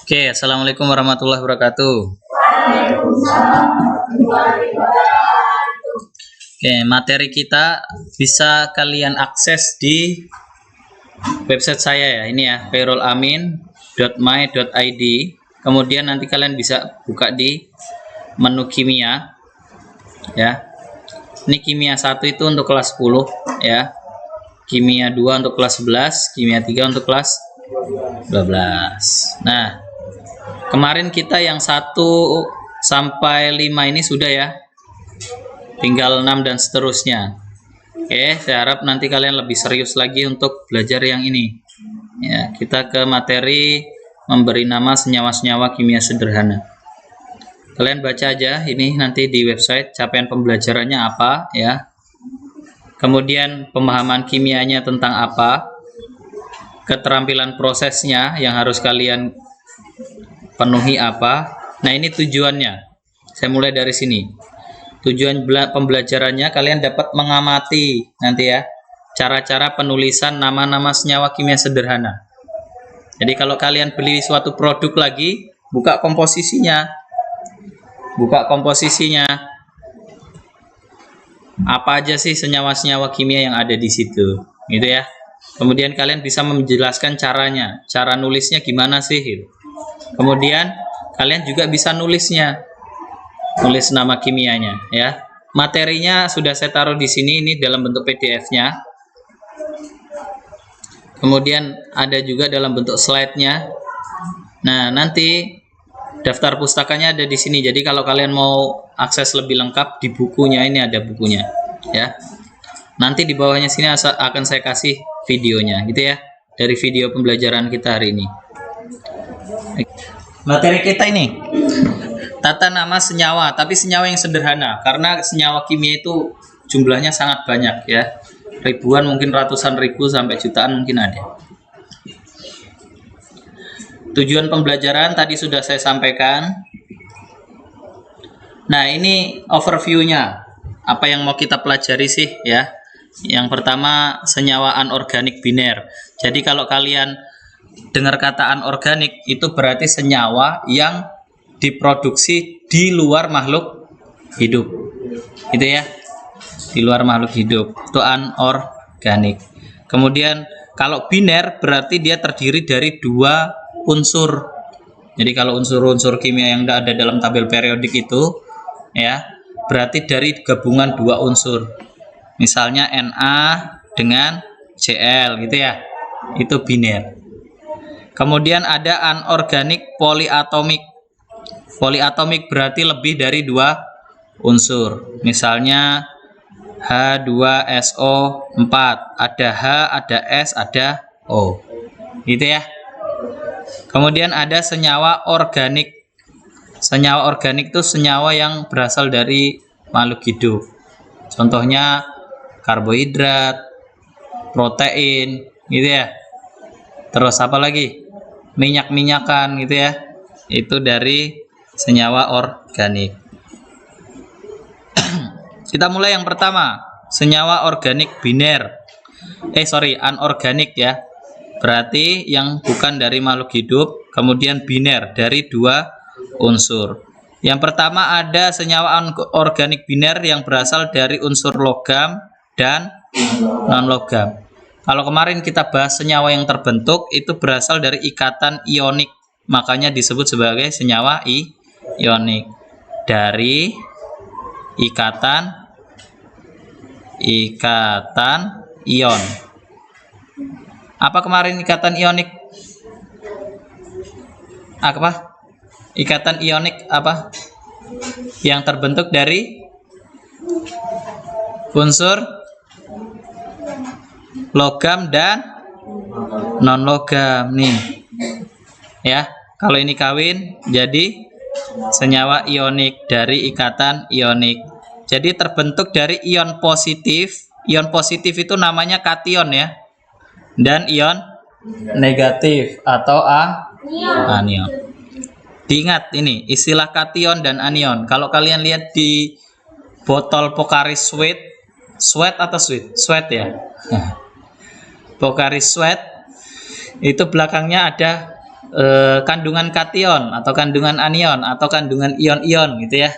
Oke, assalamualaikum warahmatullahi wabarakatuh. Oke, materi kita bisa kalian akses di website saya ya. Ini ya, khairulamin.my.id. Kemudian nanti kalian bisa buka di menu kimia ya. Ini kimia 1 itu untuk kelas 10 ya. Kimia 2 untuk kelas 11, kimia 3 untuk kelas 12. Nah, kemarin kita yang 1 sampai 5 ini sudah ya. Tinggal 6 dan seterusnya. Oke, saya harap nanti kalian lebih serius lagi untuk belajar yang ini. Ya, kita ke materi memberi nama senyawa-senyawa kimia sederhana. Kalian baca aja ini nanti di website capaian pembelajarannya apa ya. Kemudian pemahaman kimianya tentang apa, keterampilan prosesnya yang harus kalian penuhi apa. Nah, ini tujuannya. Saya mulai dari sini. Tujuan pembelajarannya kalian dapat mengamati nanti ya cara-cara penulisan nama-nama senyawa kimia sederhana. Jadi kalau kalian beli suatu produk lagi, buka komposisinya. Apa aja sih senyawa-senyawa kimia yang ada di situ, gitu ya. Kemudian kalian bisa menjelaskan caranya, cara nulisnya gimana sih, gitu. Kemudian kalian juga bisa nulis nama kimianya ya. Materinya sudah saya taruh di sini, ini dalam bentuk PDF-nya. Kemudian ada juga dalam bentuk slide-nya. Nah, nanti daftar pustakanya ada di sini. Jadi kalau kalian mau akses lebih lengkap di bukunya, ini ada bukunya ya. Nanti di bawahnya sini akan saya kasih videonya gitu ya, dari video pembelajaran kita hari ini. Materi kita ini tata nama senyawa, tapi senyawa yang sederhana karena senyawa kimia itu jumlahnya sangat banyak ya. Ribuan, mungkin ratusan ribu sampai jutaan mungkin ada. Tujuan pembelajaran tadi sudah saya sampaikan. Nah, ini overview-nya. Apa yang mau kita pelajari sih ya? Yang pertama, senyawa anorganik biner. Jadi kalau kalian dengar kata anorganik, itu berarti senyawa yang diproduksi di luar makhluk hidup. Gitu ya. Di luar makhluk hidup. Itu anorganik. Kemudian kalau biner berarti dia terdiri dari 2 unsur. Jadi kalau unsur-unsur kimia yang ada dalam tabel periodik itu ya, berarti dari gabungan 2 unsur. Misalnya Na dengan Cl gitu ya. Itu biner. Kemudian ada anorganik poliatomik. Poliatomik berarti lebih dari 2 unsur. Misalnya H2SO4, ada H, ada S, ada O. Gitu ya. Kemudian ada senyawa organik. Senyawa organik itu senyawa yang berasal dari makhluk hidup. Contohnya karbohidrat, protein, gitu ya. Terus apa lagi? Minyak-minyakan, gitu ya. Itu dari senyawa organik. Kita mulai yang pertama, senyawa organik biner. Anorganik ya. Berarti yang bukan dari makhluk hidup, kemudian biner dari 2 unsur. Yang pertama ada senyawa organik biner yang berasal dari unsur logam dan non-logam. Kalau kemarin kita bahas senyawa yang terbentuk itu berasal dari ikatan ionik, makanya disebut sebagai senyawa ionik. Dari ikatan ion. Apa kemarin ikatan ionik? Apa? Ikatan ionik apa? Yang terbentuk dari unsur logam dan non-logam nih. Ya, kalau ini kawin jadi senyawa ionik dari ikatan ionik. Jadi terbentuk dari ion positif. Ion positif itu namanya kation ya. Dan ion negatif atau anion. Diingat ini istilah kation dan anion. Kalau kalian lihat di botol Pocari Sweat atau Sweat ya. Pocari Sweat itu belakangnya ada kandungan kation atau kandungan anion atau kandungan ion-ion gitu ya.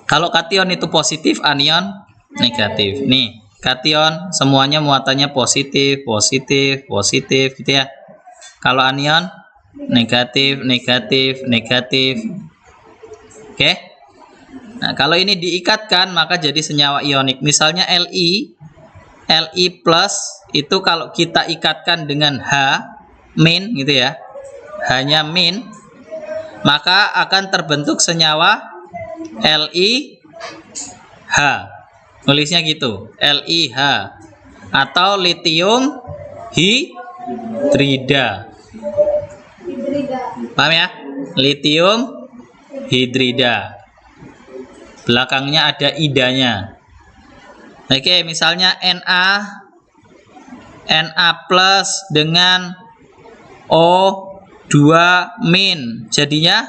Kalau kation itu positif, anion negatif. Nih, kation semuanya muatannya positif, positif, positif gitu ya. Kalau anion negatif, negatif, negatif. Oke. Nah, kalau ini diikatkan maka jadi senyawa ionik. Misalnya Li plus itu kalau kita ikatkan dengan H min gitu ya. Hanya min, maka akan terbentuk senyawa LiH. Nulisnya gitu, LiH atau litium hidrida. Paham ya? Litium hidrida. Belakangnya ada idanya. Oke, misalnya Na plus dengan O2 min. Jadinya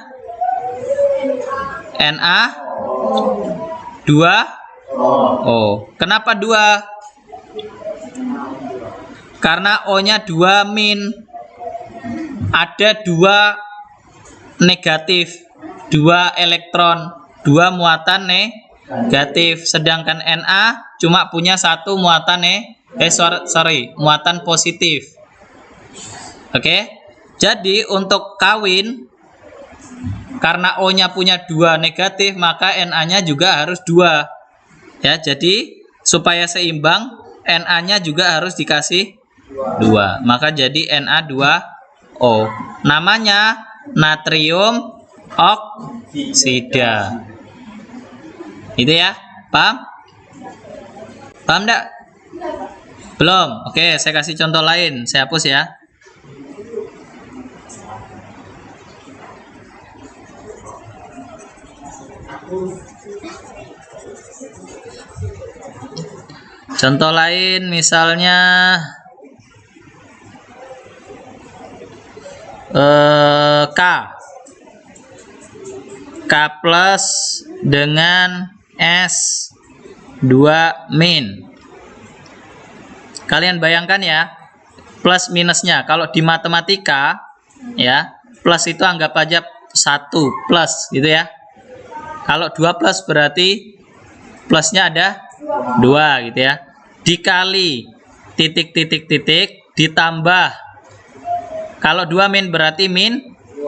Na2O. Kenapa 2? Karena O-nya 2 min. Ada 2 negatif, 2 elektron, 2 muatan negatif, sedangkan Na cuma punya 1 muatan muatan positif. Oke. Jadi untuk kawin, karena O-nya punya 2 negatif, maka Na-nya juga harus 2. Ya, jadi supaya seimbang, Na-nya juga harus dikasih 2. Maka jadi Na2O. Namanya natrium oksida. Itu ya, paham? Paham enggak? Belum? Oke, saya kasih contoh lain. Saya hapus ya. Contoh lain misalnya K plus dengan S2 min. Kalian bayangkan ya, plus minusnya. Kalau di matematika ya, plus itu anggap aja 1 plus gitu ya. Kalau 2 plus berarti plusnya ada 2 gitu ya. Dikali titik ditambah. Kalau 2 min berarti min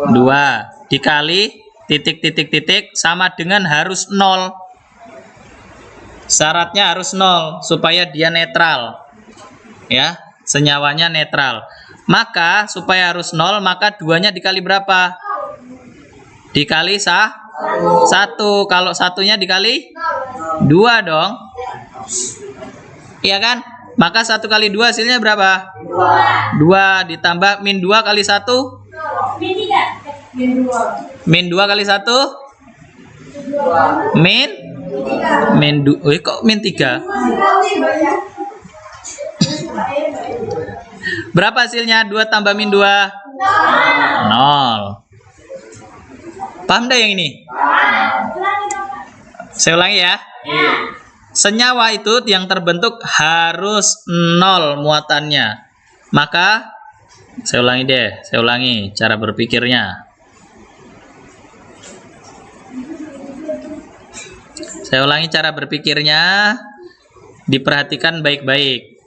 2. Dikali titik sama dengan harus 0. Syaratnya harus 0 supaya dia netral. Ya, senyawanya netral. Maka supaya harus 0, maka 2-nya dikali berapa? Dikali 1. Kalau 1-nya dikali 2 dong. Iya kan? Maka 1 kali 2 hasilnya berapa? 2 ditambah min 2 kali 1? Min 2 kali 1? Min 2. Kok min 3? Berapa hasilnya? 2 tambah min 2? 0. Paham dah yang ini? Saya ulangi ya. Senyawa itu yang terbentuk harus 0 muatannya. Maka saya ulangi cara berpikirnya. Saya ulangi cara berpikirnya, diperhatikan baik-baik.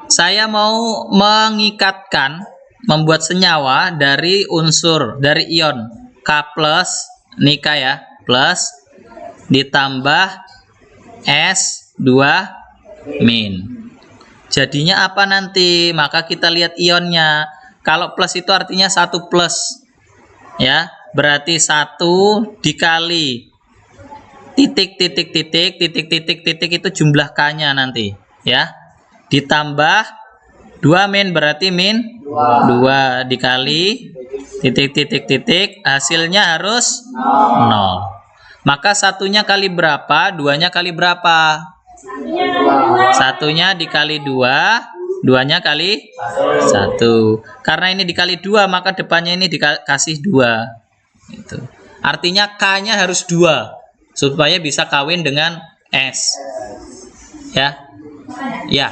Saya mau mengikatkan, membuat senyawa dari unsur, dari ion K plus, ini K ya, plus ditambah S2 min. Jadinya apa nanti? Maka kita lihat ionnya. Kalau plus itu artinya 1 plus. Ya, berarti 1 dikali titik itu jumlah K-nya nanti, ya. Ditambah 2 min berarti min 2 dikali titik hasilnya harus 0. Maka satunya kali berapa? 2-nya kali berapa? Satunya dikali 2, 2-nya kali 1. Karena ini dikali 2, maka depannya ini dikasih 2. Gitu. Artinya K-nya harus 2 supaya bisa kawin dengan S. Ya. Ya.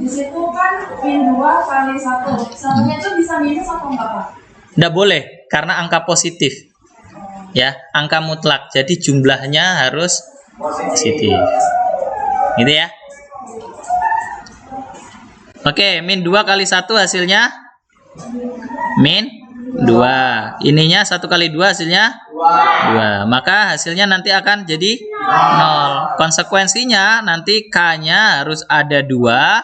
Di situ kan min 2 kali 1. Satunya itu bisa minus atau enggak, Pak? Nggak boleh, karena angka positif. Ya, angka mutlak. Jadi jumlahnya harus positif. Gitu ya. Oke, min 2 kali 1 hasilnya min 2. Ininya 1 kali 2 hasilnya 2. Maka hasilnya nanti akan jadi 0. Konsekuensinya nanti K-nya harus ada 2,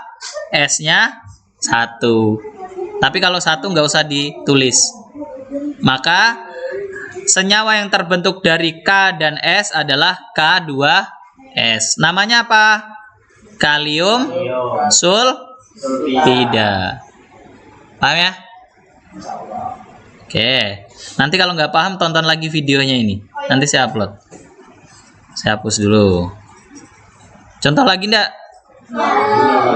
S-nya 1. Tapi kalau 1 nggak usah ditulis. Maka senyawa yang terbentuk dari K dan S adalah K2S. Namanya apa? Kalium sulfida. Paham ya? Oke. Nanti kalau nggak paham tonton lagi videonya ini. Nanti saya upload. Saya hapus dulu. Contoh lagi enggak?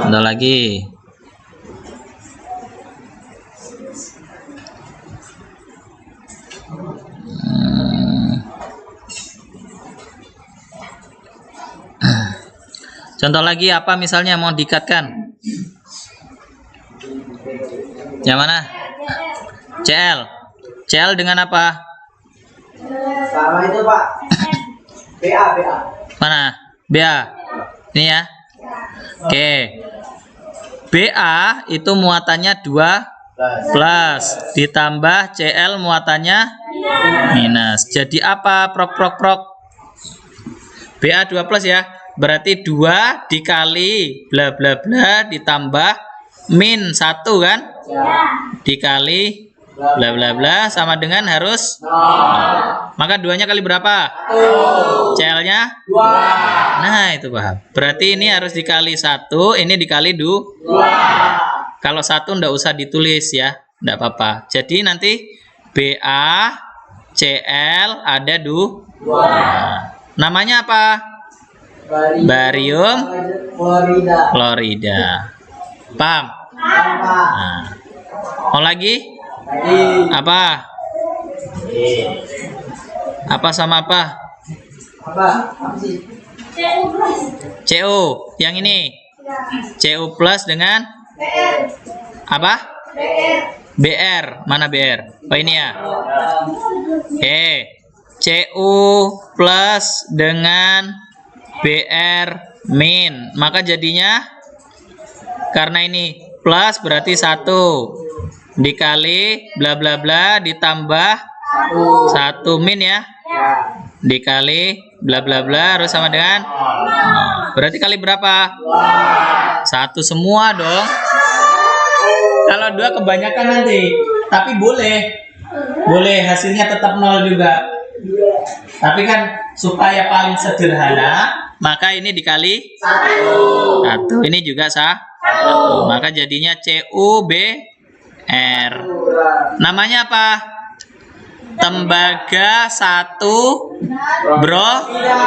Contoh lagi. Contoh lagi apa misalnya mau diikatkan? Yang mana? CL. CL dengan apa? Sama itu, Pak. BA. Mana? BA. Ini ya. Oke. BA itu muatannya 2 plus ditambah CL muatannya minus. Jadi apa? Prok. BA 2 plus ya. Berarti 2 dikali bla bla bla ditambah min 1 kan? Dikali bla bla bla sama dengan harus 0. Maka 2-nya kali berapa? 1. CL-nya 2. Nah, itu paham. Berarti ini harus dikali 1, ini dikali 2. Kalau 1 ndak usah ditulis ya, ndak apa-apa. Jadi nanti BA CL ada 2. Namanya apa? Barium klorida. Paham? Nah. Mau lagi? Apa? Apa sama apa? Apa sih? CO. Yang ini. CO plus dengan apa? BR. Mana BR? Oh ini ya. Oke. CO plus dengan BR min. Maka jadinya karena ini plus berarti 1 dikali bla bla bla ditambah 1 min ya. Dikali bla bla bla harus sama dengan berarti kali berapa? 1 semua dong. Kalau 2 kebanyakan nanti. Tapi boleh hasilnya tetap 0 juga. Tapi kan supaya paling sederhana, maka ini dikali 1. Ini juga sah. Maka jadinya CuBr. Namanya apa? Tembaga 1 bromida.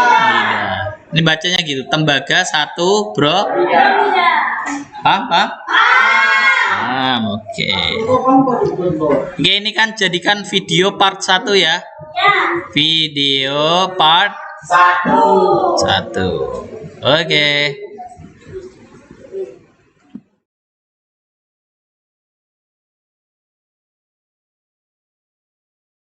Ini bacanya gitu, tembaga 1 bromida. Paham? Oke. Oke, ini kan jadikan video part 1 ya. Video part 1. Oke.